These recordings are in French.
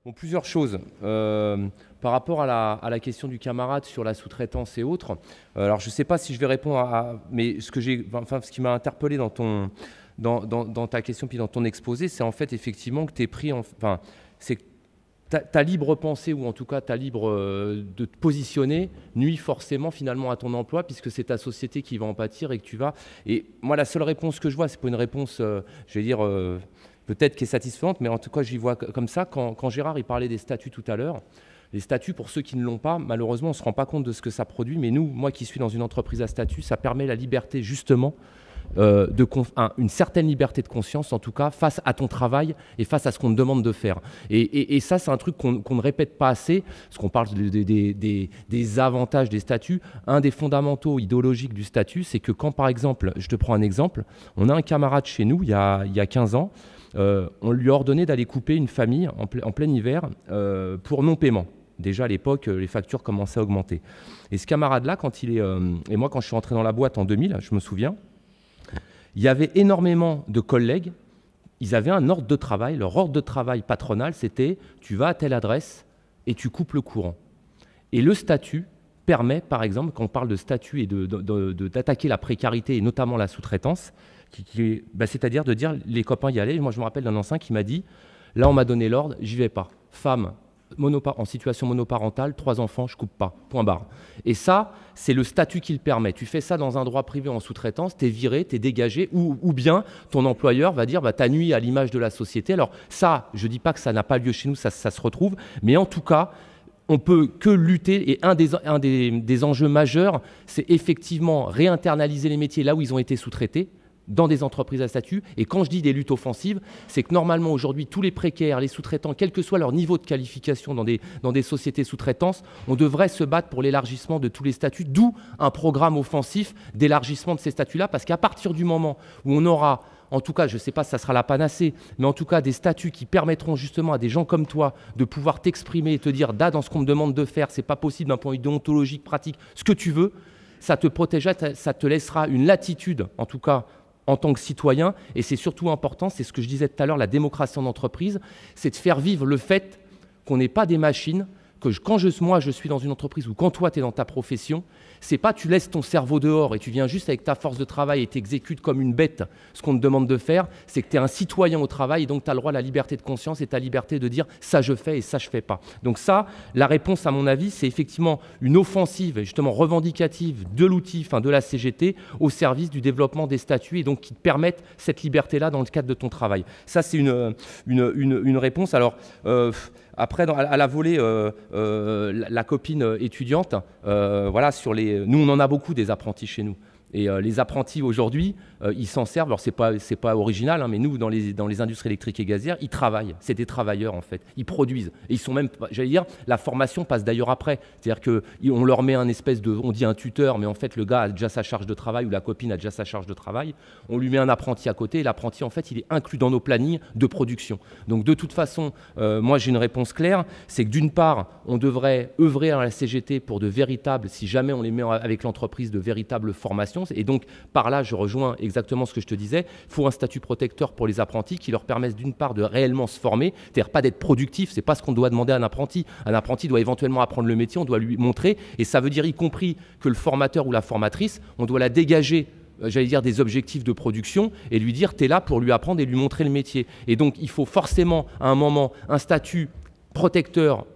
Bon, plusieurs choses. Par rapport à la question du camarade sur la sous-traitance et autres, alors je ne sais pas si je vais répondre mais ce qui m'a interpellé dans ta question puis dans ton exposé, c'est en fait effectivement que tu es pris, c'est que ta libre pensée, ou en tout cas ta libre de te positionner, nuit forcément finalement à ton emploi, puisque c'est ta société qui va en pâtir et que tu vas... Et moi, la seule réponse que je vois, c'est pas une réponse, je vais dire, peut-être qui est satisfaisante, mais en tout cas, j'y vois comme ça. Quand Gérard il parlait des statuts tout à l'heure, les statuts, pour ceux qui ne l'ont pas, malheureusement, on ne se rend pas compte de ce que ça produit. Mais nous, moi qui suis dans une entreprise à statut, ça permet la liberté justement, une certaine liberté de conscience, en tout cas, face à ton travail et face à ce qu'on te demande de faire. Et ça, c'est un truc qu'on ne répète pas assez, parce qu'on parle des avantages des statuts. Un des fondamentaux idéologiques du statut, c'est que quand, par exemple, je te prends un exemple, on a un camarade chez nous, il y a 15 ans, on lui a ordonné d'aller couper une famille en plein hiver pour non-paiement. Déjà à l'époque, les factures commençaient à augmenter. Et ce camarade-là, et moi quand je suis entré dans la boîte en 2000, je me souviens, il y avait énormément de collègues, ils avaient un ordre de travail. Leur ordre de travail patronal, c'était tu vas à telle adresse et tu coupes le courant. Et le statut permet, par exemple, quand on parle de statut et d'attaquer la précarité et notamment la sous-traitance, c'est-à-dire de dire les copains y allaient. Moi, je me rappelle d'un ancien qui m'a dit là, on m'a donné l'ordre, j'y vais pas. Femme, en situation monoparentale, 3 enfants, je coupe pas, point barre. Et ça, c'est le statut qui le permet. Tu fais ça dans un droit privé en sous-traitance, tu es viré, tu es dégagé, ou bien ton employeur va dire t'as nuit à l'image de la société. Alors ça, je ne dis pas que ça n'a pas lieu chez nous, ça se retrouve, mais en tout cas, on peut que lutter, et un des enjeux majeurs, c'est effectivement réinternaliser les métiers là où ils ont été sous-traités, dans des entreprises à statut. Et quand je dis des luttes offensives, c'est que normalement aujourd'hui, tous les précaires, les sous-traitants, quel que soit leur niveau de qualification dans des sociétés sous-traitances, on devrait se battre pour l'élargissement de tous les statuts, d'où un programme offensif d'élargissement de ces statuts-là, parce qu'à partir du moment où on aura, en tout cas, je ne sais pas si ça sera la panacée, mais en tout cas des statuts qui permettront justement à des gens comme toi de pouvoir t'exprimer et te dire dans ce qu'on me demande de faire, c'est pas possible d'un point de vue déontologique, pratique, ce que tu veux, ça te protégera, ça te laissera une latitude, en tout cas, en tant que citoyen, et c'est surtout important, c'est ce que je disais tout à l'heure, la démocratie en entreprise, c'est de faire vivre le fait qu'on n'est pas des machines, que moi je suis dans une entreprise ou quand toi tu es dans ta profession, c'est pas tu laisses ton cerveau dehors et tu viens juste avec ta force de travail et t'exécutes comme une bête ce qu'on te demande de faire, c'est que tu es un citoyen au travail et donc tu as le droit à la liberté de conscience et ta liberté de dire ça je fais et ça je fais pas. Donc ça, la réponse à mon avis, c'est effectivement une offensive justement revendicative de l'outil, de la CGT au service du développement des statuts et donc qui te permettent cette liberté-là dans le cadre de ton travail. Ça c'est une réponse. Alors après, à la volée, la copine étudiante, voilà, nous, on en a beaucoup des apprentis chez nous. Et les apprentis aujourd'hui, ils s'en servent. Alors c'est pas original, mais nous dans les industries électriques et gazières, ils travaillent. C'est des travailleurs en fait. Ils produisent. Et ils sont même, j'allais dire, la formation passe d'ailleurs après. C'est-à-dire que on leur met on dit un tuteur, mais en fait le gars a déjà sa charge de travail ou la copine a déjà sa charge de travail. On lui met un apprenti à côté et l'apprenti en fait il est inclus dans nos plannings de production. Donc de toute façon, moi j'ai une réponse claire, c'est que d'une part on devrait œuvrer à la CGT pour de véritables, si jamais on les met avec l'entreprise, de véritables formations. Et donc, par là, je rejoins exactement ce que je te disais. Il faut un statut protecteur pour les apprentis qui leur permette d'une part de réellement se former, c'est-à-dire pas d'être productif, c'est pas ce qu'on doit demander à un apprenti. Un apprenti doit éventuellement apprendre le métier, on doit lui montrer, et ça veut dire y compris que le formateur ou la formatrice, on doit la dégager, j'allais dire, des objectifs de production et lui dire, tu es là pour lui apprendre et lui montrer le métier. Et donc, il faut forcément, à un moment, un statut protecteur,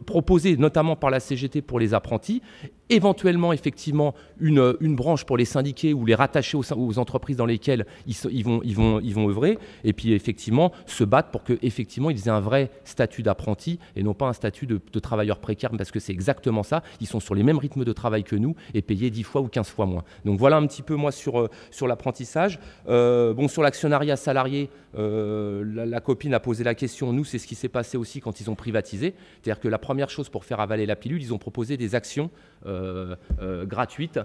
proposé notamment par la CGT pour les apprentis, éventuellement effectivement une branche pour les syndiqués ou les rattacher aux entreprises dans lesquelles ils vont œuvrer, et puis effectivement se battre pour qu'effectivement ils aient un vrai statut d'apprenti et non pas un statut de travailleur précaire, parce que c'est exactement ça, ils sont sur les mêmes rythmes de travail que nous et payés 10 fois ou 15 fois moins. Donc voilà un petit peu moi sur l'apprentissage. Sur l'actionnariat salarié, la copine a posé la question, nous c'est ce qui s'est passé aussi quand ils ont privatisé, c'est-à-dire que la première première chose pour faire avaler la pilule, ils ont proposé des actions gratuites.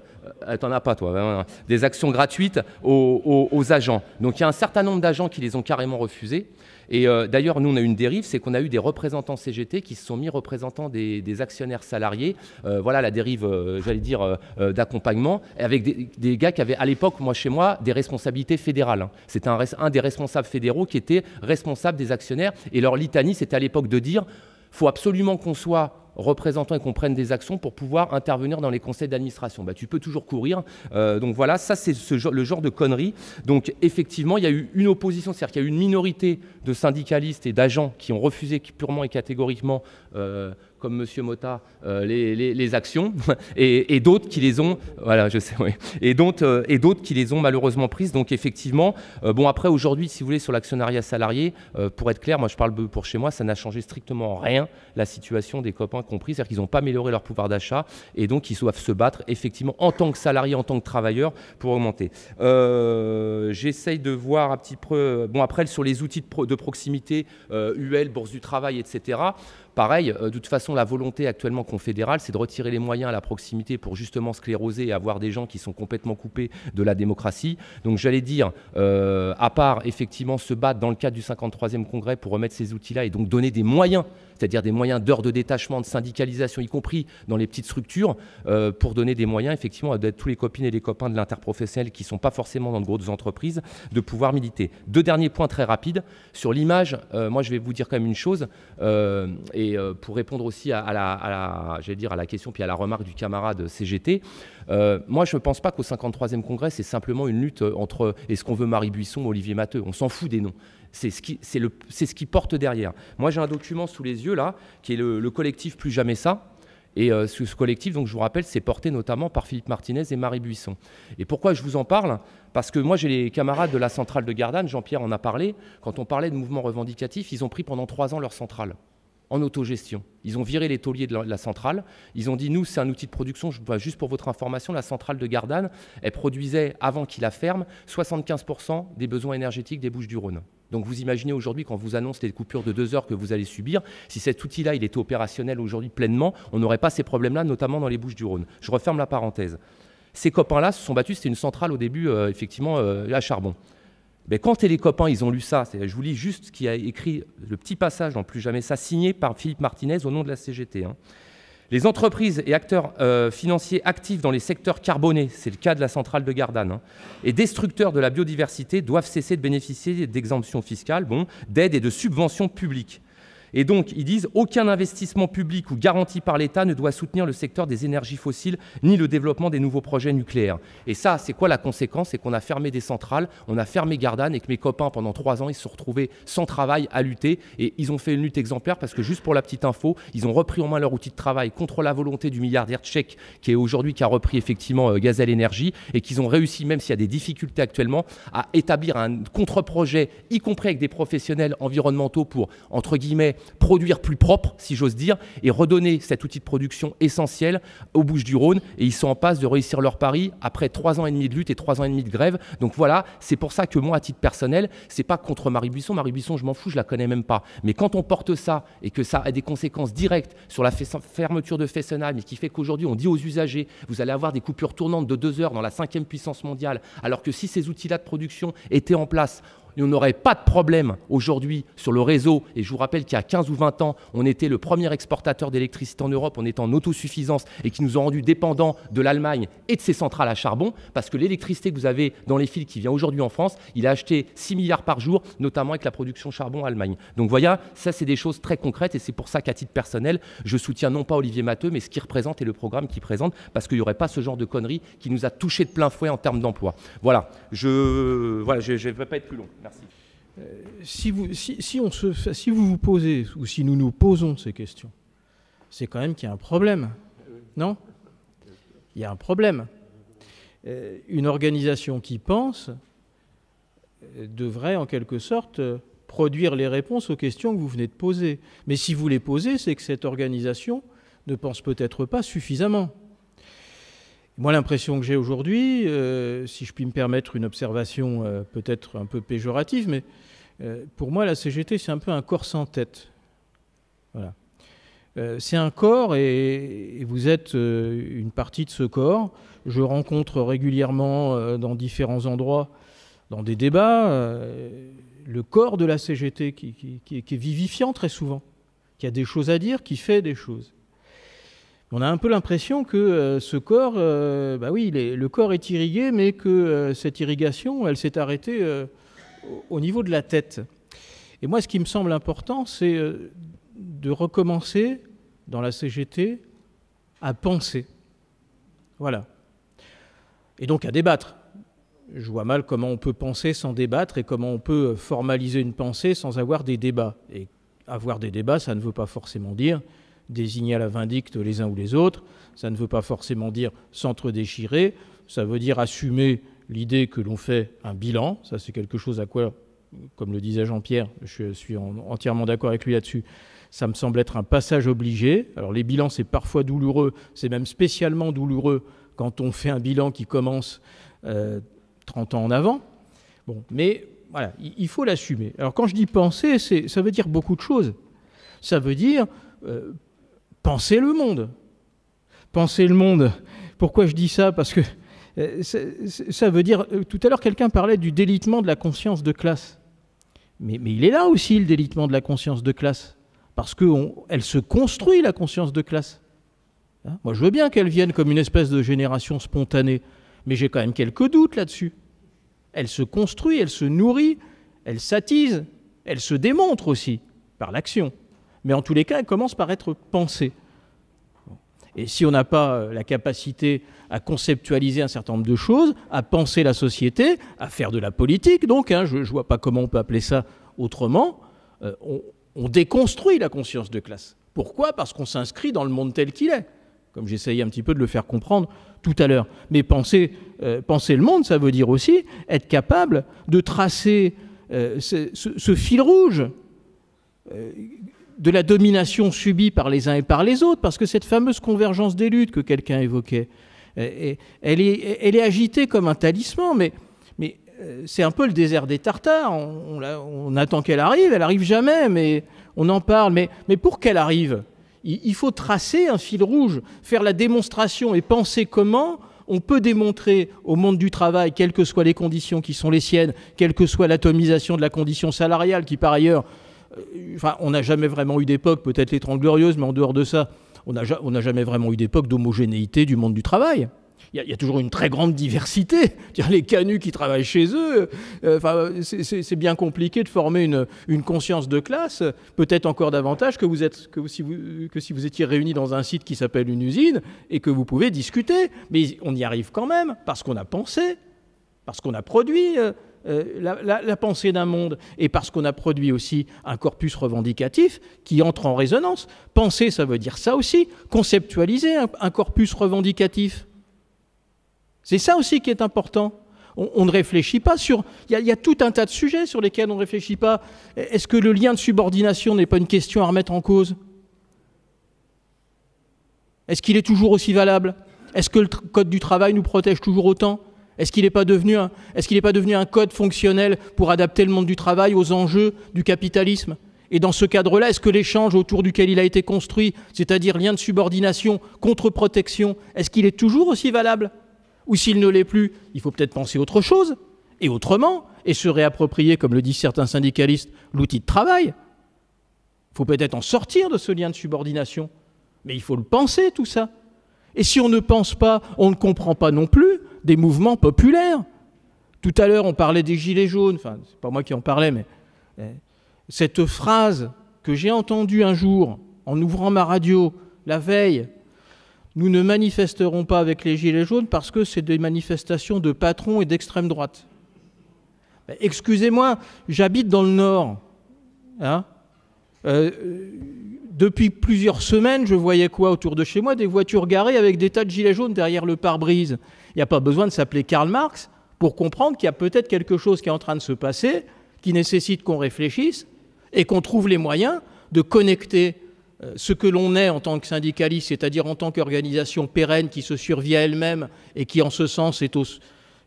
T'en as pas, toi, hein, des actions gratuites aux agents. Donc il y a un certain nombre d'agents qui les ont carrément refusées. Et d'ailleurs, nous, on a eu une dérive, c'est qu'on a eu des représentants CGT qui se sont mis représentants des actionnaires salariés. Voilà la dérive, j'allais dire, d'accompagnement, avec des gars qui avaient, à l'époque, moi, chez moi, des responsabilités fédérales. Hein. C'était un des responsables fédéraux qui était responsable des actionnaires. Et leur litanie, c'était à l'époque de dire, faut absolument qu'on soit représentants et qu'on prenne des actions pour pouvoir intervenir dans les conseils d'administration. Bah, tu peux toujours courir. Donc voilà, ça c'est le genre de conneries. Donc effectivement, il y a eu une opposition, c'est-à-dire qu'il y a eu une minorité de syndicalistes et d'agents qui ont refusé purement et catégoriquement, comme M. Motta, les actions, et d'autres qui les ont, voilà, je sais, oui, et d'autres qui les ont malheureusement prises. Donc effectivement, bon après aujourd'hui, si vous voulez, sur l'actionnariat salarié, pour être clair, moi je parle pour chez moi, ça n'a changé strictement rien la situation des copains compris, c'est-à-dire qu'ils n'ont pas amélioré leur pouvoir d'achat et donc ils doivent se battre effectivement en tant que salariés, en tant que travailleurs pour augmenter. J'essaye de voir un petit peu, bon après sur les outils de proximité, UL, Bourse du Travail, etc. Pareil, de toute façon, la volonté actuellement confédérale, c'est de retirer les moyens à la proximité pour justement scléroser et avoir des gens qui sont complètement coupés de la démocratie. Donc j'allais dire, à part effectivement se battre dans le cadre du 53e congrès pour remettre ces outils-là et donc donner des moyens, c'est-à-dire des moyens d'heures de détachement, de syndicalisation, y compris dans les petites structures, pour donner des moyens effectivement à tous les copines et les copains de l'interprofessionnel qui ne sont pas forcément dans de grosses entreprises, de pouvoir militer. Deux derniers points très rapides. Sur l'image, moi je vais vous dire quand même une chose, et pour répondre aussi à la question puis à la remarque du camarade CGT, moi je ne pense pas qu'au 53e congrès c'est simplement une lutte entre est-ce qu'on veut Marie Buisson ou Olivier Matteux, on s'en fout des noms. C'est ce qui porte derrière. Moi j'ai un document sous les yeux là qui est le collectif Plus Jamais Ça. Et ce collectif, donc, je vous rappelle, c'est porté notamment par Philippe Martinez et Marie Buisson. Et pourquoi je vous en parle? Parce que moi, j'ai les camarades de la centrale de Gardanne, Jean-Pierre en a parlé, quand on parlait de mouvements revendicatifs, ils ont pris pendant 3 ans leur centrale en autogestion. Ils ont viré les tauliers de la centrale. Ils ont dit, nous, c'est un outil de production. Juste pour votre information, la centrale de Gardanne, elle produisait, avant qu'il la ferme, 75% des besoins énergétiques des Bouches-du-Rhône. Donc vous imaginez aujourd'hui, quand vous annonce les coupures de 2 heures que vous allez subir, si cet outil-là, il était opérationnel aujourd'hui pleinement, on n'aurait pas ces problèmes-là, notamment dans les Bouches-du-Rhône. Je referme la parenthèse. Ces copains-là se sont battus, c'était une centrale au début, effectivement, à charbon. Mais quand les copains, ils ont lu ça, je vous lis juste ce qui a écrit, le petit passage dans Plus Jamais Ça, signé par Philippe Martinez au nom de la CGT. Hein. Les entreprises et acteurs financiers actifs dans les secteurs carbonés, c'est le cas de la centrale de Gardanne, hein, et destructeurs de la biodiversité doivent cesser de bénéficier d'exemptions fiscales, d'aides et de subventions publiques. Et donc, ils disent « Aucun investissement public ou garanti par l'État ne doit soutenir le secteur des énergies fossiles ni le développement des nouveaux projets nucléaires. » Et ça, c'est quoi la conséquence? C'est qu'on a fermé des centrales, on a fermé Gardanne et que mes copains, pendant 3 ans, ils se sont retrouvés sans travail à lutter. Et ils ont fait une lutte exemplaire parce que, juste pour la petite info, ils ont repris en main leur outil de travail contre la volonté du milliardaire tchèque qui a repris effectivement Gazelle Énergie et qu'ils ont réussi, même s'il y a des difficultés actuellement, à établir un contre-projet, y compris avec des professionnels environnementaux pour, entre guillemets, produire plus propre, si j'ose dire, et redonner cet outil de production essentiel aux Bouches-du-Rhône. Et ils sont en passe de réussir leur pari après 3 ans et demi de lutte et 3 ans et demi de grève. Donc voilà, c'est pour ça que moi, à titre personnel, c'est pas contre Marie Buisson. Marie Buisson, je m'en fous, je la connais même pas. Mais quand on porte ça et que ça a des conséquences directes sur la fermeture de Fessenheim, et qui fait qu'aujourd'hui, on dit aux usagers, vous allez avoir des coupures tournantes de 2 heures dans la 5e puissance mondiale, alors que si ces outils-là de production étaient en place, on n'aurait pas de problème aujourd'hui sur le réseau. Et je vous rappelle qu'il y a 15 ou 20 ans, on était le premier exportateur d'électricité en Europe, on était en autosuffisance et qui nous ont rendus dépendants de l'Allemagne et de ses centrales à charbon, parce que l'électricité que vous avez dans les fils qui vient aujourd'hui en France, il a acheté 6 milliards par jour, notamment avec la production charbon Allemagne. Donc voilà, ça c'est des choses très concrètes et c'est pour ça qu'à titre personnel, je soutiens non pas Olivier Matteux, mais ce qu'il représente et le programme qu'il présente, parce qu'il n'y aurait pas ce genre de conneries qui nous a touché de plein fouet en termes d'emploi. Voilà, je ne vais pas être plus long. Merci. Si vous vous posez, ou si nous nous posons ces questions, c'est quand même qu'il y a un problème, non? Il y a un problème. Une organisation qui pense devrait, en quelque sorte, produire les réponses aux questions que vous venez de poser. Mais si vous les posez, c'est que cette organisation ne pense peut-être pas suffisamment. Moi, l'impression que j'ai aujourd'hui, si je puis me permettre une observation peut-être un peu péjorative, mais pour moi, la CGT, c'est un peu un corps sans tête. Voilà. C'est un corps et vous êtes une partie de ce corps. Je rencontre régulièrement dans différents endroits, dans des débats, le corps de la CGT qui est vivifiant très souvent, qui a des choses à dire, qui fait des choses. On a un peu l'impression que ce corps, le corps est irrigué, mais que cette irrigation, elle s'est arrêtée au niveau de la tête. Et moi, ce qui me semble important, c'est de recommencer dans la CGT à penser. Voilà. Et donc à débattre. Je vois mal comment on peut penser sans débattre et comment on peut formaliser une pensée sans avoir des débats. Et avoir des débats, ça ne veut pas forcément dire désigner à la vindicte les uns ou les autres, ça ne veut pas forcément dire s'entre-déchirer, ça veut dire assumer l'idée que l'on fait un bilan. Ça, c'est quelque chose à quoi, comme le disait Jean-Pierre, je suis entièrement d'accord avec lui là-dessus, ça me semble être un passage obligé. Alors les bilans, c'est parfois douloureux, c'est même spécialement douloureux quand on fait un bilan qui commence 30 ans en avant. Bon, mais voilà, il faut l'assumer. Alors quand je dis penser, ça veut dire beaucoup de choses. Ça veut dire penser le monde. Penser le monde. Pourquoi je dis ça? Parce que ça veut dire... Tout à l'heure, quelqu'un parlait du délitement de la conscience de classe. Mais il est là aussi, le délitement de la conscience de classe. Parce qu'elle se construit, la conscience de classe. Hein, moi, je veux bien qu'elle vienne comme une espèce de génération spontanée, mais j'ai quand même quelques doutes là-dessus. Elle se construit, elle se nourrit, elle s'attise, elle se démontre aussi par l'action. Mais en tous les cas, elle commence par être pensée. Et si on n'a pas la capacité à conceptualiser un certain nombre de choses, à penser la société, à faire de la politique, donc, je ne vois pas comment on peut appeler ça autrement, on déconstruit la conscience de classe. Pourquoi? Parce qu'on s'inscrit dans le monde tel qu'il est, comme j'essayais un petit peu de le faire comprendre tout à l'heure. Mais penser le monde, ça veut dire aussi être capable de tracer ce fil rouge de la domination subie par les uns et par les autres, parce que cette fameuse convergence des luttes que quelqu'un évoquait, elle est agitée comme un talisman, mais c'est un peu le désert des Tartares. On attend qu'elle arrive jamais, mais on en parle. Mais pour qu'elle arrive, il faut tracer un fil rouge, faire la démonstration et penser comment on peut démontrer au monde du travail, quelles que soient les conditions qui sont les siennes, quelle que soit l'atomisation de la condition salariale, qui par ailleurs, on n'a jamais vraiment eu d'époque, peut-être les 30 Glorieuses, mais en dehors de ça, on n'a jamais vraiment eu d'époque d'homogénéité du monde du travail. Il y a toujours une très grande diversité. Les canuts qui travaillent chez eux, c'est bien compliqué de former une conscience de classe, peut-être encore davantage que si vous étiez réunis dans un site qui s'appelle une usine et que vous pouvez discuter. Mais on y arrive quand même, parce qu'on a pensé, parce qu'on a produit la pensée d'un monde, et parce qu'on a produit aussi un corpus revendicatif qui entre en résonance. Penser, ça veut dire ça aussi, conceptualiser un corpus revendicatif. C'est ça aussi qui est important. On ne réfléchit pas sur... Il y a tout un tas de sujets sur lesquels on ne réfléchit pas. Est-ce que le lien de subordination n'est pas une question à remettre en cause? Est-ce qu'il est toujours aussi valable? Est-ce que le Code du travail nous protège toujours autant? Est-ce qu'il n'est pas devenu un code fonctionnel pour adapter le monde du travail aux enjeux du capitalisme? Et dans ce cadre-là, est-ce que l'échange autour duquel il a été construit, c'est-à-dire lien de subordination, contre-protection, est-ce qu'il est toujours aussi valable? Ou s'il ne l'est plus, il faut peut-être penser autre chose, et autrement, et se réapproprier, comme le disent certains syndicalistes, l'outil de travail. Il faut peut-être en sortir de ce lien de subordination. Mais il faut le penser, tout ça. Et si on ne pense pas, on ne comprend pas non plus des mouvements populaires. Tout à l'heure, on parlait des Gilets jaunes, enfin, c'est pas moi qui en parlais, mais cette phrase que j'ai entendue un jour, en ouvrant ma radio, la veille, nous ne manifesterons pas avec les Gilets jaunes parce que c'est des manifestations de patrons et d'extrême droite. Excusez-moi, j'habite dans le Nord. Hein, depuis plusieurs semaines, je voyais quoi autour de chez moi? Des voitures garées avec des tas de gilets jaunes derrière le pare-brise. Il n'y a pas besoin de s'appeler Karl Marx pour comprendre qu'il y a peut-être quelque chose qui est en train de se passer, qui nécessite qu'on réfléchisse et qu'on trouve les moyens de connecter ce que l'on est en tant que syndicaliste, c'est-à-dire en tant qu'organisation pérenne qui se survit à elle-même et qui, en ce sens,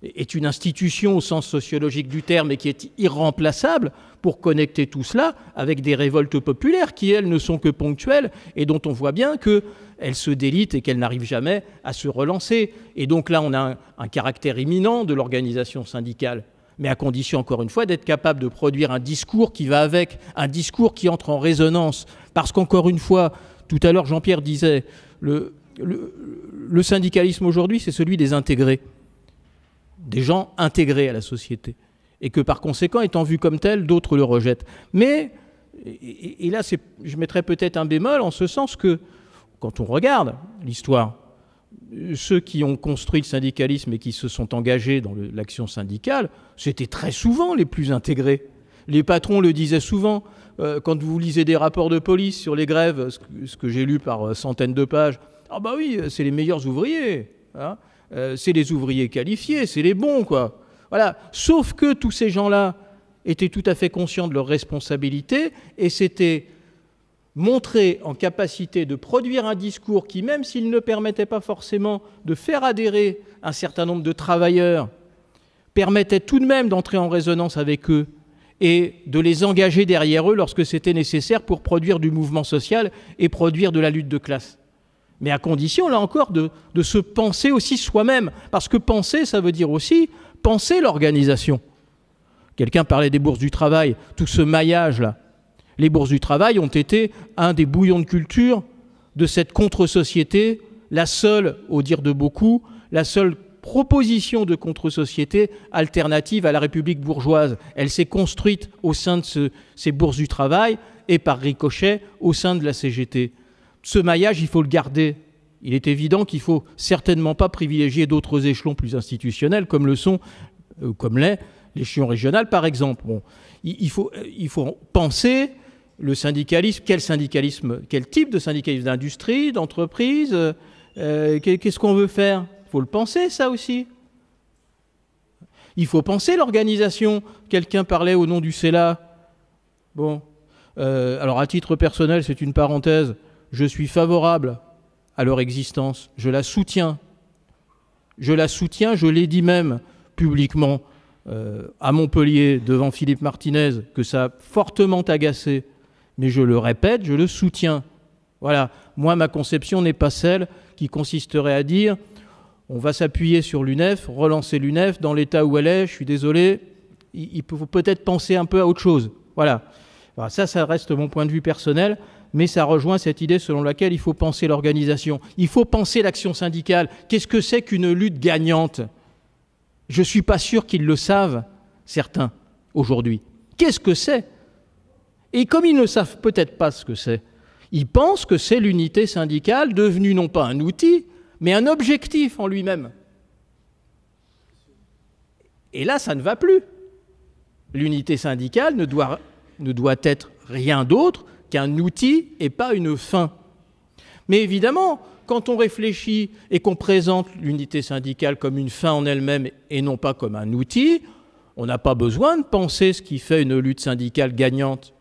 est une institution au sens sociologique du terme et qui est irremplaçable pour connecter tout cela avec des révoltes populaires qui, elles, ne sont que ponctuelles et dont on voit bien qu'elles se délitent et qu'elles n'arrivent jamais à se relancer. Et donc là, on a un caractère imminent de l'organisation syndicale, mais à condition, encore une fois, d'être capable de produire un discours qui va avec, un discours qui entre en résonance. Parce qu'encore une fois, tout à l'heure, Jean-Pierre disait, le syndicalisme aujourd'hui, c'est celui des intégrés, des gens intégrés à la société, et que par conséquent, étant vu comme tel, d'autres le rejettent. Mais, et là, je mettrais peut-être un bémol en ce sens que, quand on regarde l'histoire, ceux qui ont construit le syndicalisme et qui se sont engagés dans l'action syndicale, c'était très souvent les plus intégrés. Les patrons le disaient souvent. Quand vous lisez des rapports de police sur les grèves, ce que j'ai lu par centaines de pages, ah bah oui, c'est les meilleurs ouvriers, hein, c'est les ouvriers qualifiés, c'est les bons, quoi. Voilà. Sauf que tous ces gens-là étaient tout à fait conscients de leurs responsabilités et s'étaient montrés en capacité de produire un discours qui, même s'il ne permettait pas forcément de faire adhérer un certain nombre de travailleurs, permettait tout de même d'entrer en résonance avec eux et de les engager derrière eux lorsque c'était nécessaire pour produire du mouvement social et produire de la lutte de classe. Mais à condition, là encore, de se penser aussi soi-même. Parce que penser, ça veut dire aussi penser l'organisation. Quelqu'un parlait des bourses du travail, tout ce maillage-là. Les bourses du travail ont été un des bouillons de culture de cette contre-société, la seule, au dire de beaucoup, la seule proposition de contre-société alternative à la République bourgeoise. Elle s'est construite au sein de ces bourses du travail et par ricochet au sein de la CGT. Ce maillage, il faut le garder. Il est évident qu'il ne faut certainement pas privilégier d'autres échelons plus institutionnels comme le sont, comme l'est l'échelon régional par exemple. Bon, il faut penser le syndicalisme, quel type de syndicalisme, d'industrie, d'entreprise, qu'est-ce qu'on veut faire? Il faut le penser, ça aussi. Il faut penser l'organisation. Quelqu'un parlait au nom du CELA. Bon, alors à titre personnel, c'est une parenthèse, je suis favorable à leur existence. Je la soutiens. Je l'ai dit même publiquement à Montpellier devant Philippe Martinez que ça a fortement agacé. Mais je le répète, je le soutiens. Voilà. Moi, ma conception n'est pas celle qui consisterait à dire on va s'appuyer sur l'UNEF, relancer l'UNEF dans l'état où elle est. Je suis désolé, il faut peut-être penser un peu à autre chose. Voilà. Alors ça reste mon point de vue personnel, mais ça rejoint cette idée selon laquelle il faut penser l'organisation. Il faut penser l'action syndicale. Qu'est-ce que c'est qu'une lutte gagnante? Je ne suis pas sûr qu'ils le savent, certains, aujourd'hui. Qu'est-ce que c'est? Et comme ils ne savent peut-être pas ce que c'est, ils pensent que c'est l'unité syndicale devenue non pas un outil, mais un objectif en lui-même. Et là, ça ne va plus. L'unité syndicale ne doit être rien d'autre qu'un outil et pas une fin. Mais évidemment, quand on réfléchit et qu'on présente l'unité syndicale comme une fin en elle-même et non pas comme un outil, on n'a pas besoin de penser ce qui fait une lutte syndicale gagnante.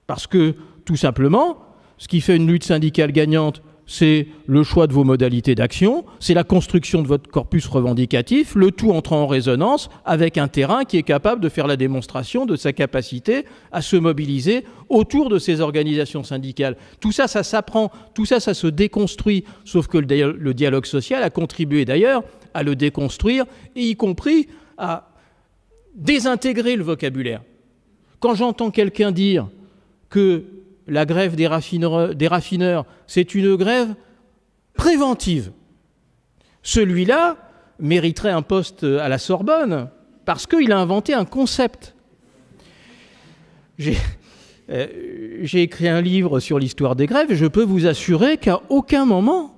Parce que, tout simplement, ce qui fait une lutte syndicale gagnante, c'est le choix de vos modalités d'action, c'est la construction de votre corpus revendicatif, le tout entrant en résonance avec un terrain qui est capable de faire la démonstration de sa capacité à se mobiliser autour de ces organisations syndicales. Tout ça, ça s'apprend, tout ça, ça se déconstruit, sauf que le dialogue social a contribué d'ailleurs à le déconstruire, et y compris à désintégrer le vocabulaire. Quand j'entends quelqu'un dire que la grève des raffineurs, c'est une grève préventive. Celui-là mériterait un poste à la Sorbonne parce qu'il a inventé un concept. J'ai écrit un livre sur l'histoire des grèves et je peux vous assurer qu'à aucun moment,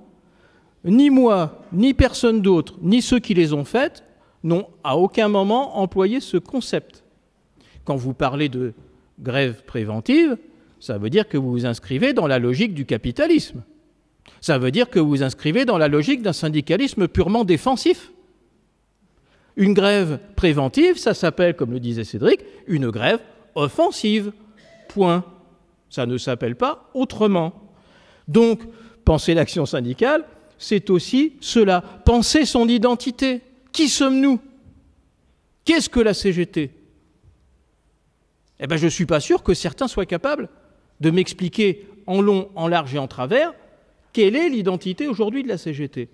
ni moi, ni personne d'autre, ni ceux qui les ont faites, n'ont à aucun moment employé ce concept. Quand vous parlez de grève préventive, ça veut dire que vous vous inscrivez dans la logique du capitalisme. Ça veut dire que vous vous inscrivez dans la logique d'un syndicalisme purement défensif. Une grève préventive, ça s'appelle, comme le disait Cédric, une grève offensive. Point. Ça ne s'appelle pas autrement. Donc, penser l'action syndicale, c'est aussi cela. Penser son identité. Qui sommes-nous ? Qu'est-ce que la CGT? Eh bien, je ne suis pas sûr que certains soient capables de m'expliquer en long, en large et en travers quelle est l'identité aujourd'hui de la CGT.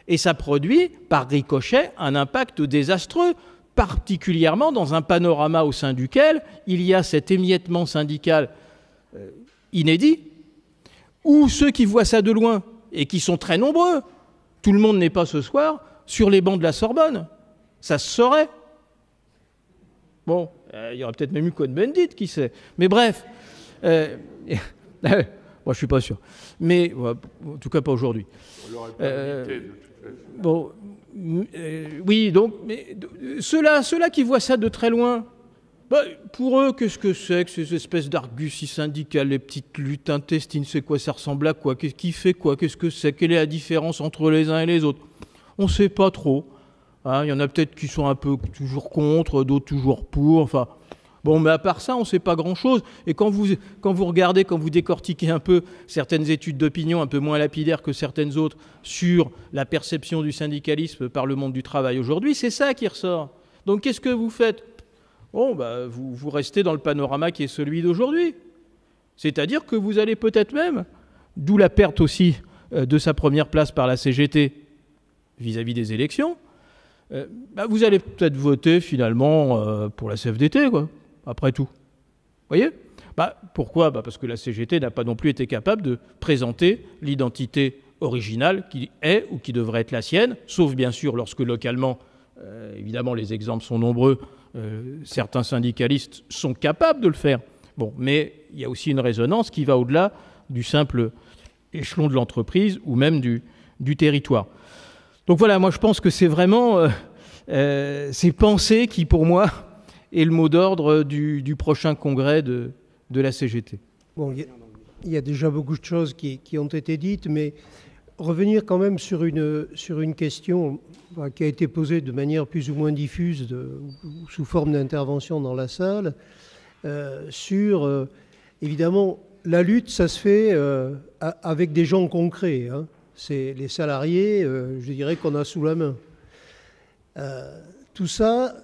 Et ça produit, par ricochet, un impact désastreux, particulièrement dans un panorama au sein duquel il y a cet émiettement syndical inédit, où ceux qui voient ça de loin, et qui sont très nombreux, tout le monde n'est pas ce soir sur les bancs de la Sorbonne, ça se saurait. Bon, il y aurait peut-être même eu Cohn-Bendit, qui sait. Mais bref, moi je suis pas sûr. Mais en tout cas pas aujourd'hui. On l'aurait pas invité, de toute façon. Bon, oui, donc, mais ceux-là qui voient ça de très loin, bah, pour eux, qu'est-ce que c'est que ces espèces d'argusties syndicales, les petites luttes intestines, c'est quoi, ça ressemble à quoi, qui fait quoi, qu'est-ce que c'est, quelle est la différence entre les uns et les autres? On ne sait pas trop. Hein, il y en a peut-être qui sont un peu toujours contre, d'autres toujours pour, enfin... Bon, mais à part ça, on ne sait pas grand-chose. Et quand vous regardez, quand vous décortiquez un peu certaines études d'opinion un peu moins lapidaires que certaines autres sur la perception du syndicalisme par le monde du travail aujourd'hui, c'est ça qui ressort. Donc qu'est-ce que vous faites? Bon, bah, vous restez dans le panorama qui est celui d'aujourd'hui. C'est-à-dire que vous allez peut-être même, d'où la perte aussi de sa première place par la CGT vis-à-vis des élections, bah, vous allez peut-être voter finalement pour la CFDT, quoi. Après tout. Vous voyez? Bah, pourquoi? Bah, parce que la CGT n'a pas non plus été capable de présenter l'identité originale qui est ou qui devrait être la sienne, sauf bien sûr lorsque localement, évidemment les exemples sont nombreux, certains syndicalistes sont capables de le faire. Bon, mais il y a aussi une résonance qui va au-delà du simple échelon de l'entreprise ou même du territoire. Donc voilà, moi je pense que c'est vraiment ces pensées qui, pour moi, est le mot d'ordre du prochain congrès de la CGT. Bon, il y a déjà beaucoup de choses qui ont été dites, mais revenir quand même sur une question qui a été posée de manière plus ou moins diffuse, sous forme d'intervention dans la salle, sur, évidemment, la lutte, ça se fait avec des gens concrets. Hein. C'est les salariés, je dirais, qu'on a sous la main. Tout ça...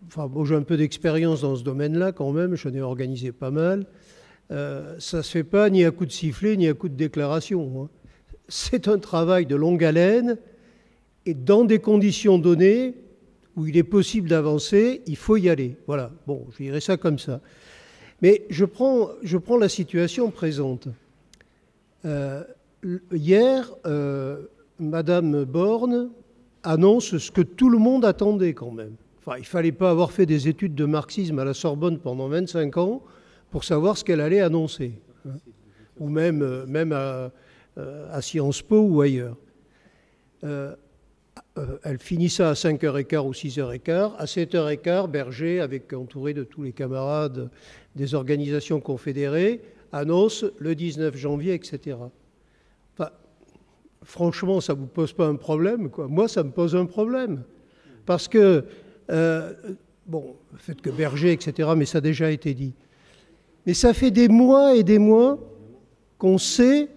Enfin, bon, j'ai un peu d'expérience dans ce domaine-là quand même, j'en ai organisé pas mal. Ça ne se fait pas ni à coup de sifflet, ni à coup de déclaration. Hein. C'est un travail de longue haleine et dans des conditions données où il est possible d'avancer, il faut y aller. Voilà, bon, je dirais ça comme ça. Mais je prends la situation présente. Hier, Madame Borne annonce ce que tout le monde attendait quand même. Enfin, il ne fallait pas avoir fait des études de marxisme à la Sorbonne pendant 25 ans pour savoir ce qu'elle allait annoncer. Hein. Ou même à Sciences Po ou ailleurs. Elle finit ça à 5h15 ou 6h15. À 7h15, Berger, entouré de tous les camarades des organisations confédérées, annonce le 19 janvier, etc. Enfin, franchement, ça ne vous pose pas un problème, quoi. Moi, ça me pose un problème. Parce que bon, le fait que Berger, etc., mais ça a déjà été dit. Mais ça fait des mois et des mois qu'on sait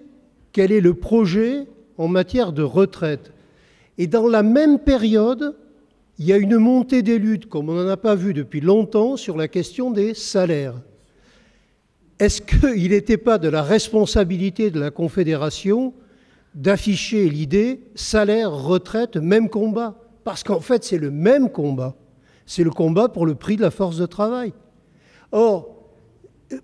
quel est le projet en matière de retraite. Et dans la même période, il y a une montée des luttes, comme on n'en a pas vu depuis longtemps, sur la question des salaires. Est-ce qu'il n'était pas de la responsabilité de la Confédération d'afficher l'idée salaire-retraite, même combat? Parce qu'en fait, c'est le même combat. C'est le combat pour le prix de la force de travail. Or,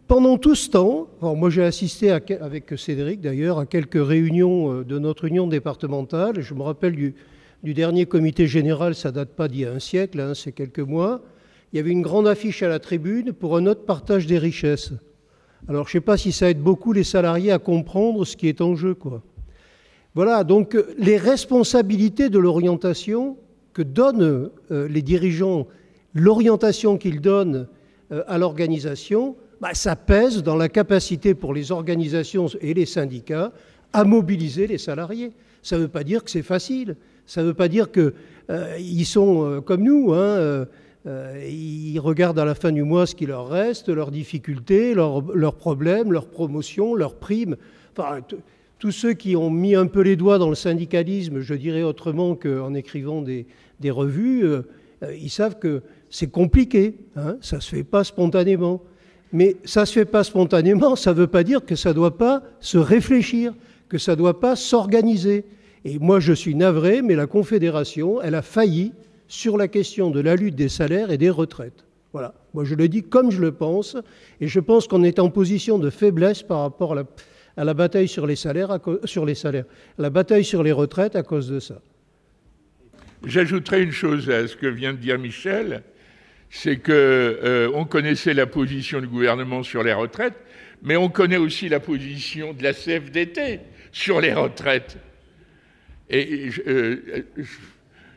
pendant tout ce temps, moi j'ai assisté avec Cédric d'ailleurs à quelques réunions de notre union départementale. Je me rappelle du dernier comité général, ça date pas d'il y a un siècle, hein, c'est quelques mois. Il y avait une grande affiche à la tribune pour un autre partage des richesses. Alors je ne sais pas si ça aide beaucoup les salariés à comprendre ce qui est en jeu, quoi. Voilà, donc les responsabilités de l'orientation que donnent les dirigeants, l'orientation qu'ils donnent à l'organisation, bah, ça pèse dans la capacité pour les organisations et les syndicats à mobiliser les salariés. Ça ne veut pas dire que c'est facile. Ça ne veut pas dire qu'ils sont comme nous. Hein, ils regardent à la fin du mois ce qui leur reste, leurs difficultés, leurs problèmes, leurs promotions, leurs primes. Enfin, tous ceux qui ont mis un peu les doigts dans le syndicalisme, je dirais autrement qu'en écrivant des revues, ils savent que C'est compliqué, hein, ça ne se fait pas spontanément. Mais ça ne se fait pas spontanément, ça ne veut pas dire que ça ne doit pas se réfléchir, que ça ne doit pas s'organiser. Et moi, je suis navré, mais la Confédération, elle a failli sur la question de la lutte des salaires et des retraites. Voilà. Moi, je le dis comme je le pense, et je pense qu'on est en position de faiblesse par rapport à la bataille sur les salaires, la bataille sur les retraites à cause de ça. J'ajouterai une chose à ce que vient de dire Michel, c'est qu'on connaissait la position du gouvernement sur les retraites, mais on connaît aussi la position de la CFDT sur les retraites. Et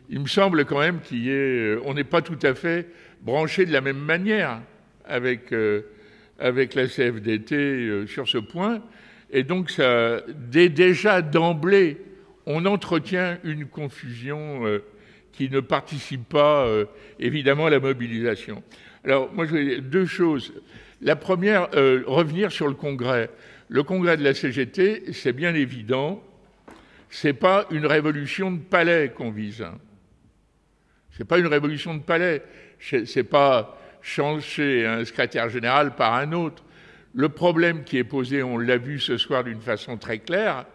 il me semble quand même qu'on n'est pas tout à fait branché de la même manière avec la CFDT sur ce point. Et donc, déjà d'emblée, on entretient une confusion qui ne participe pas, évidemment, à la mobilisation. Alors, moi, je vais dire deux choses. La première, revenir sur le Congrès. Le Congrès de la CGT, c'est bien évident, c'est pas une révolution de palais qu'on vise. C'est pas une révolution de palais. C'est pas changer un secrétaire général par un autre. Le problème qui est posé, on l'a vu ce soir d'une façon très claire,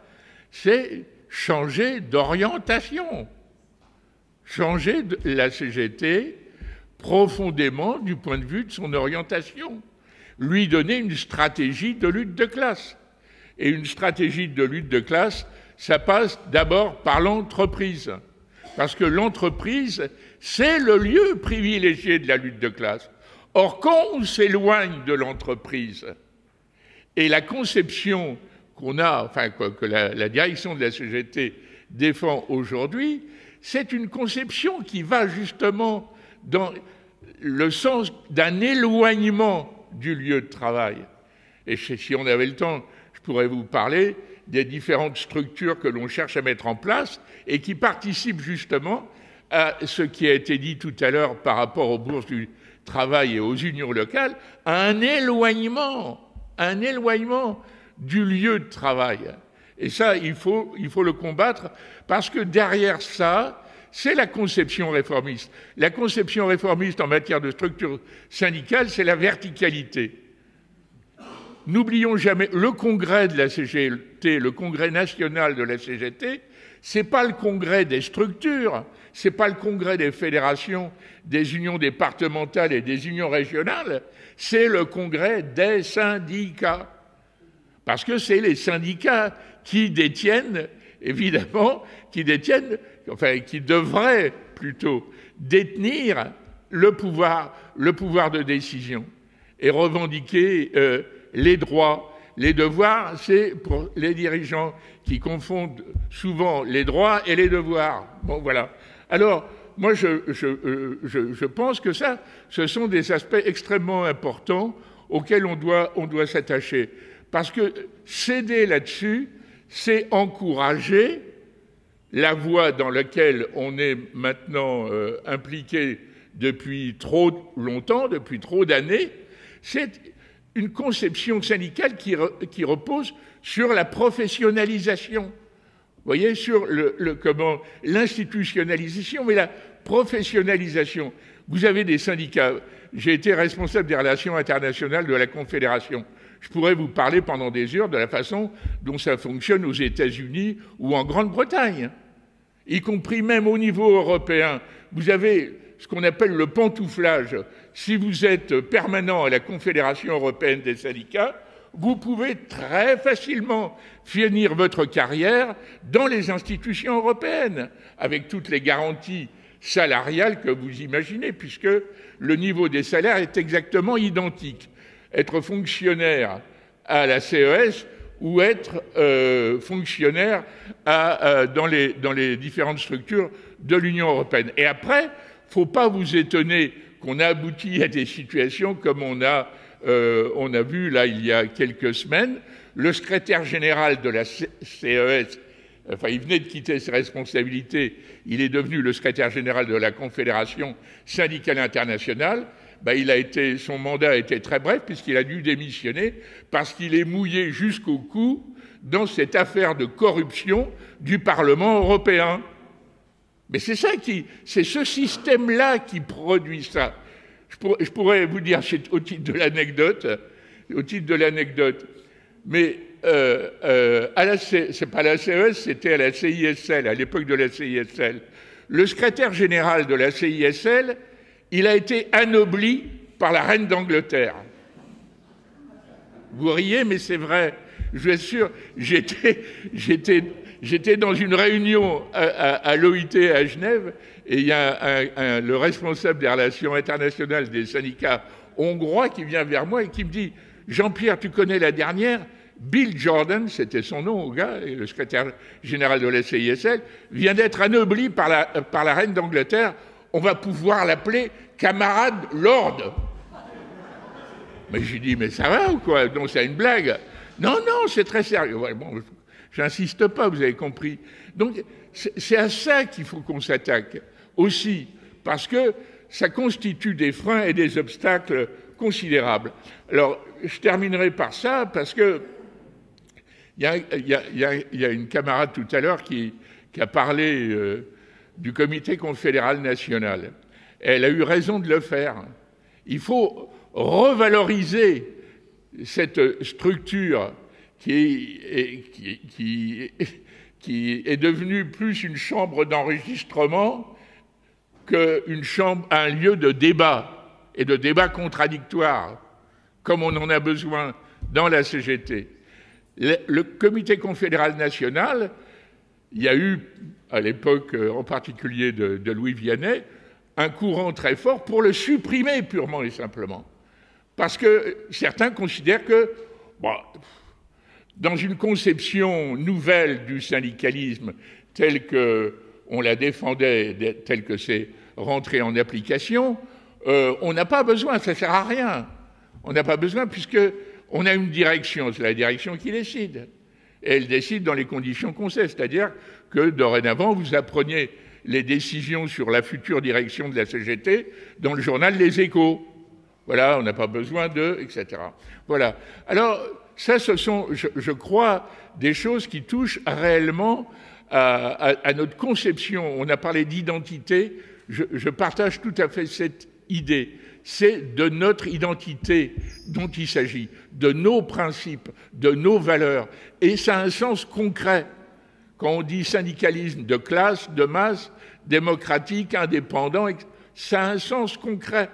c'est changer d'orientation. Changer la CGT profondément du point de vue de son orientation. Lui donner une stratégie de lutte de classe. Et une stratégie de lutte de classe, ça passe d'abord par l'entreprise. Parce que l'entreprise, c'est le lieu privilégié de la lutte de classe. Or, quand on s'éloigne de l'entreprise, et la conception qu'on a, enfin que la direction de la CGT défend aujourd'hui, c'est une conception qui va justement dans le sens d'un éloignement du lieu de travail. Et si on avait le temps, je pourrais vous parler des différentes structures que l'on cherche à mettre en place et qui participent justement à ce qui a été dit tout à l'heure par rapport aux bourses du travail et aux unions locales, à un éloignement du lieu de travail. Et ça, il faut le combattre parce que derrière ça, c'est la conception réformiste. La conception réformiste en matière de structure syndicale, c'est la verticalité. N'oublions jamais, le congrès de la CGT, le congrès national de la CGT, c'est pas le congrès des structures, c'est pas le congrès des fédérations, des unions départementales et des unions régionales, c'est le congrès des syndicats. Parce que c'est les syndicats qui détiennent, évidemment, qui devraient plutôt détenir le pouvoir de décision et revendiquer les droits. Les devoirs, c'est pour les dirigeants qui confondent souvent les droits et les devoirs. Bon, voilà. Alors, moi, je pense que ça, ce sont des aspects extrêmement importants auxquels on doit s'attacher. Parce que céder là-dessus, c'est encourager la voie dans laquelle on est maintenant impliqué depuis trop longtemps, depuis trop d'années, c'est une conception syndicale qui repose sur la professionnalisation. Vous voyez, sur l'institutionnalisation, mais la professionnalisation. Vous avez des syndicats. J'ai été responsable des relations internationales de la Confédération. Je pourrais vous parler pendant des heures de la façon dont ça fonctionne aux États-Unis ou en Grande-Bretagne, y compris même au niveau européen. Vous avez ce qu'on appelle le pantouflage. Si vous êtes permanent à la Confédération européenne des syndicats, vous pouvez très facilement finir votre carrière dans les institutions européennes, avec toutes les garanties salariales que vous imaginez, puisque le niveau des salaires est exactement identique. Être fonctionnaire à la CES ou être fonctionnaire dans les différentes structures de l'Union européenne. Et après, il ne faut pas vous étonner qu'on a abouti à des situations comme on a vu là il y a quelques semaines. Le secrétaire général de la CES, enfin il venait de quitter ses responsabilités, il est devenu le secrétaire général de la Confédération syndicale internationale. Son mandat a été très bref puisqu'il a dû démissionner parce qu'il est mouillé jusqu'au cou dans cette affaire de corruption du Parlement européen. Mais c'est ce système-là qui produit ça. Je pourrais vous dire au titre de l'anecdote, mais c'est pas la CES, c'était à la CISL, à l'époque de la CISL. Le secrétaire général de la CISL, il a été anobli par la reine d'Angleterre. Vous riez, mais c'est vrai. Je vous assure, j'étais dans une réunion à l'OIT à Genève, et il y a le responsable des relations internationales des syndicats hongrois qui vient vers moi et qui me dit « Jean-Pierre, tu connais la dernière ? Bill Jordan, c'était son nom au gars, et le secrétaire général de la CISL, vient d'être anobli par la reine d'Angleterre. On va pouvoir l'appeler camarade Lord. » Mais j'ai dit « Mais ça va ou quoi ? Non, c'est une blague. » Non, non, c'est très sérieux. Ouais, bon, j'insiste pas, vous avez compris. Donc, c'est à ça qu'il faut qu'on s'attaque aussi, parce que ça constitue des freins et des obstacles considérables. Alors, je terminerai par ça, parce que il y a une camarade tout à l'heure qui a parlé du Comité confédéral national. Elle a eu raison de le faire. Il faut revaloriser cette structure qui est devenue plus une chambre d'enregistrement un lieu de débat et de débat contradictoire, comme on en a besoin dans la CGT. Le Comité confédéral national, il y a eu, à l'époque en particulier de Louis Vianney, un courant très fort pour le supprimer purement et simplement. Parce que certains considèrent que, bon, dans une conception nouvelle du syndicalisme, telle qu'on la défendait, telle que c'est rentré en application, on n'a pas besoin, ça ne sert à rien. On n'a pas besoin puisqu'on a une direction, c'est la direction qui décide. Et elle décide dans les conditions qu'on sait, c'est-à-dire que dorénavant, vous appreniez les décisions sur la future direction de la CGT dans le journal Les Échos. Voilà, on n'a pas besoin etc. Voilà. Alors, ça, ce sont, je crois, des choses qui touchent réellement à notre conception. On a parlé d'identité. Je partage tout à fait cette idée. C'est de notre identité dont il s'agit, de nos principes, de nos valeurs. Et ça a un sens concret. Quand on dit syndicalisme de classe, de masse, démocratique, indépendant, ça a un sens concret.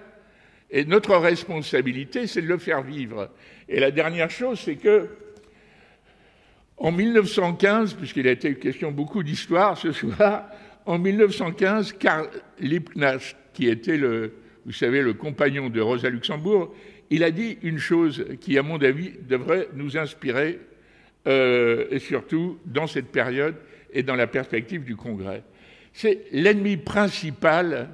Et notre responsabilité, c'est de le faire vivre. Et la dernière chose, c'est que, en 1915, puisqu'il a été question beaucoup d'histoire ce soir, en 1915, Karl Liebknecht, qui était vous savez, le compagnon de Rosa Luxembourg, il a dit une chose qui, à mon avis, devrait nous inspirer, et surtout dans cette période et dans la perspective du Congrès. C'est l'ennemi principal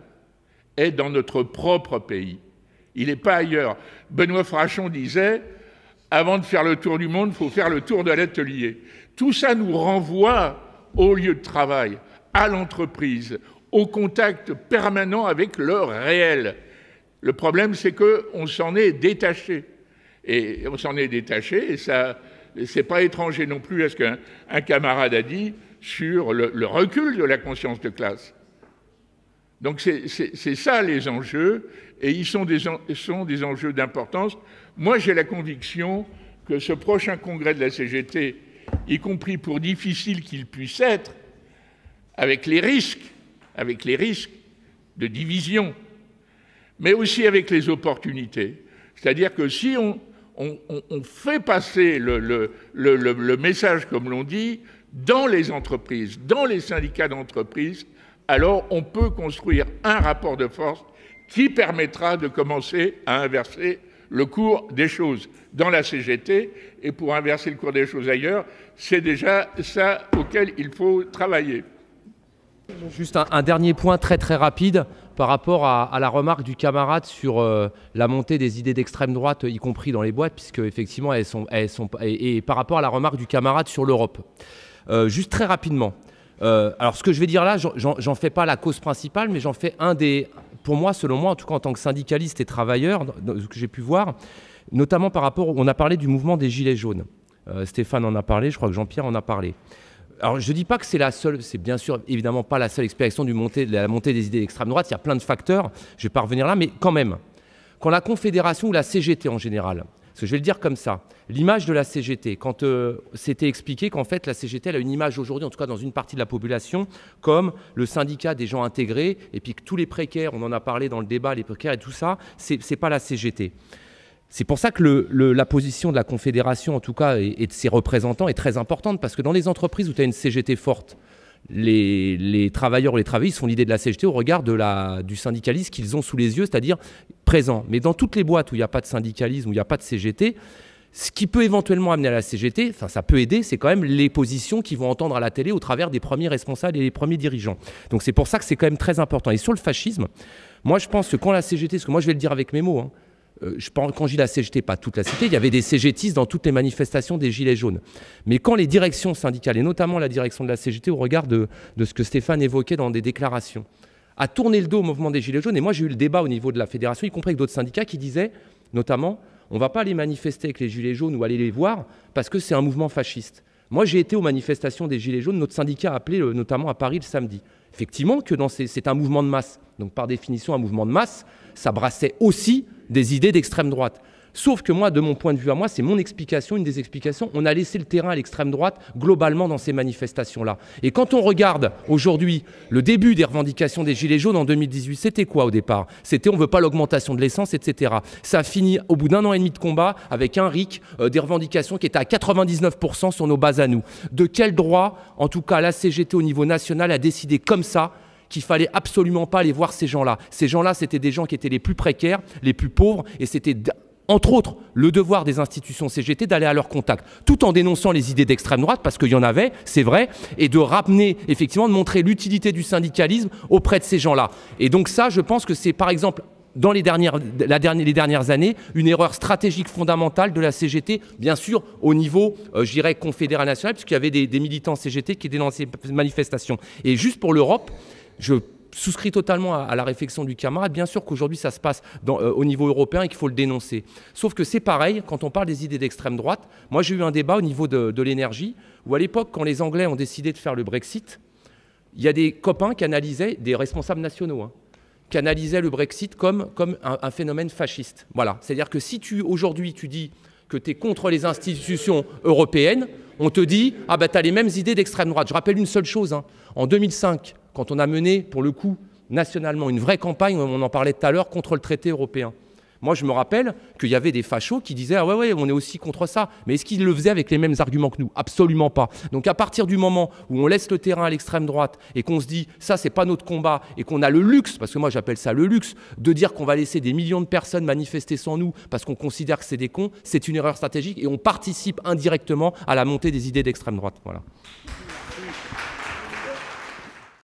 est dans notre propre pays. Il n'est pas ailleurs. Benoît Frachon disait « Avant de faire le tour du monde, il faut faire le tour de l'atelier ». Tout ça nous renvoie au lieu de travail, à l'entreprise, au contact permanent avec le réel. Le problème, c'est qu'on s'en est détaché. Et on s'en est détaché, et ça, c'est pas étranger non plus à ce qu'un camarade a dit sur le recul de la conscience de classe. Donc c'est ça les enjeux, et ils sont des enjeux d'importance. Moi, j'ai la conviction que ce prochain congrès de la CGT, y compris pour difficile qu'il puisse être, avec les risques de division, mais aussi avec les opportunités. C'est-à-dire que si on fait passer le message, comme l'on dit, dans les entreprises, dans les syndicats d'entreprise, alors on peut construire un rapport de force qui permettra de commencer à inverser le cours des choses dans la CGT. Et pour inverser le cours des choses ailleurs, c'est déjà ça auquel il faut travailler. Juste un dernier point très très rapide par rapport à la remarque du camarade sur la montée des idées d'extrême droite, y compris dans les boîtes, puisque effectivement et par rapport à la remarque du camarade sur l'Europe. Juste très rapidement. Alors ce que je vais dire là, j'en fais pas la cause principale, mais j'en fais pour moi, selon moi, en tout cas en tant que syndicaliste et travailleur, ce que j'ai pu voir, notamment par rapport, on a parlé du mouvement des Gilets jaunes. Stéphane en a parlé, je crois que Jean-Pierre en a parlé. Alors je ne dis pas que c'est la seule, c'est bien sûr évidemment pas la seule explication de la montée des idées d'extrême droite, il y a plein de facteurs, je ne vais pas revenir là, mais quand même, quand la Confédération ou la CGT en général, parce que je vais le dire comme ça, l'image de la CGT, quand c'était expliqué qu'en fait la CGT elle a une image aujourd'hui, en tout cas dans une partie de la population, comme le syndicat des gens intégrés, et puis que tous les précaires, on en a parlé dans le débat, les précaires et tout ça, c'est pas la CGT. C'est pour ça que la position de la Confédération, en tout cas, et de ses représentants, est très importante, parce que dans les entreprises où tu as une CGT forte, les travailleurs ou les travailleuses font l'idée de la CGT au regard du syndicalisme qu'ils ont sous les yeux, c'est-à-dire présent. Mais dans toutes les boîtes où il n'y a pas de syndicalisme, où il n'y a pas de CGT, ce qui peut éventuellement amener à la CGT, enfin ça peut aider, c'est quand même les positions qu'ils vont entendre à la télé au travers des premiers responsables et les premiers dirigeants. Donc c'est pour ça que c'est quand même très important. Et sur le fascisme, moi je pense que quand la CGT, parce que moi je vais le dire avec mes mots, hein, quand je dis la CGT, pas toute la CGT, il y avait des CGTistes dans toutes les manifestations des Gilets jaunes. Mais quand les directions syndicales, et notamment la direction de la CGT, au regard de ce que Stéphane évoquait dans des déclarations, a tourné le dos au mouvement des Gilets jaunes, et moi j'ai eu le débat au niveau de la fédération, y compris avec d'autres syndicats qui disaient, notamment, on ne va pas aller manifester avec les Gilets jaunes ou aller les voir parce que c'est un mouvement fasciste. Moi j'ai été aux manifestations des Gilets jaunes, notre syndicat a appelé notamment à Paris le samedi. Effectivement que c'est un mouvement de masse, donc par définition un mouvement de masse, ça brassait aussi des idées d'extrême droite. Sauf que moi, de mon point de vue à moi, c'est mon explication, une des explications, on a laissé le terrain à l'extrême droite globalement dans ces manifestations-là. Et quand on regarde aujourd'hui le début des revendications des Gilets jaunes en 2018, c'était quoi au départ? C'était on ne veut pas l'augmentation de l'essence, etc. Ça a fini au bout d'un an et demi de combat avec un RIC, des revendications qui étaient à 99% sur nos bases à nous. De quel droit, en tout cas la CGT au niveau national, a décidé comme ça qu'il fallait absolument pas aller voir ces gens-là. Ces gens-là, c'était des gens qui étaient les plus précaires, les plus pauvres, et c'était entre autres le devoir des institutions CGT d'aller à leur contact, tout en dénonçant les idées d'extrême droite, parce qu'il y en avait, c'est vrai, et de ramener, effectivement, de montrer l'utilité du syndicalisme auprès de ces gens-là. Et donc ça, je pense que c'est par exemple, dans les dernières années, une erreur stratégique fondamentale de la CGT, bien sûr, au niveau, je dirais, confédéral national, puisqu'il y avait des militants CGT qui étaient dans ces manifestations. Et juste pour l'Europe, je souscris totalement à la réflexion du camarade. Bien sûr qu'aujourd'hui, ça se passe au niveau européen et qu'il faut le dénoncer. Sauf que c'est pareil, quand on parle des idées d'extrême droite, moi j'ai eu un débat au niveau de l'énergie, où à l'époque, quand les Anglais ont décidé de faire le Brexit, il y a des copains qui analysaient, des responsables nationaux, hein, qui analysaient le Brexit comme un phénomène fasciste. Voilà. C'est-à-dire que si aujourd'hui tu dis que tu es contre les institutions européennes, on te dit « Ah ben tu as les mêmes idées d'extrême droite ». Je rappelle une seule chose, hein. En 2005, quand on a mené, pour le coup, nationalement, une vraie campagne, on en parlait tout à l'heure, contre le traité européen. Moi, je me rappelle qu'il y avait des fachos qui disaient « Ah ouais, on est aussi contre ça ». Mais est-ce qu'ils le faisaient avec les mêmes arguments que nous? Absolument pas. Donc à partir du moment où on laisse le terrain à l'extrême droite et qu'on se dit « Ça, c'est pas notre combat » et qu'on a le luxe, parce que moi j'appelle ça le luxe, de dire qu'on va laisser des millions de personnes manifester sans nous parce qu'on considère que c'est des cons, c'est une erreur stratégique et on participe indirectement à la montée des idées d'extrême droite. Voilà.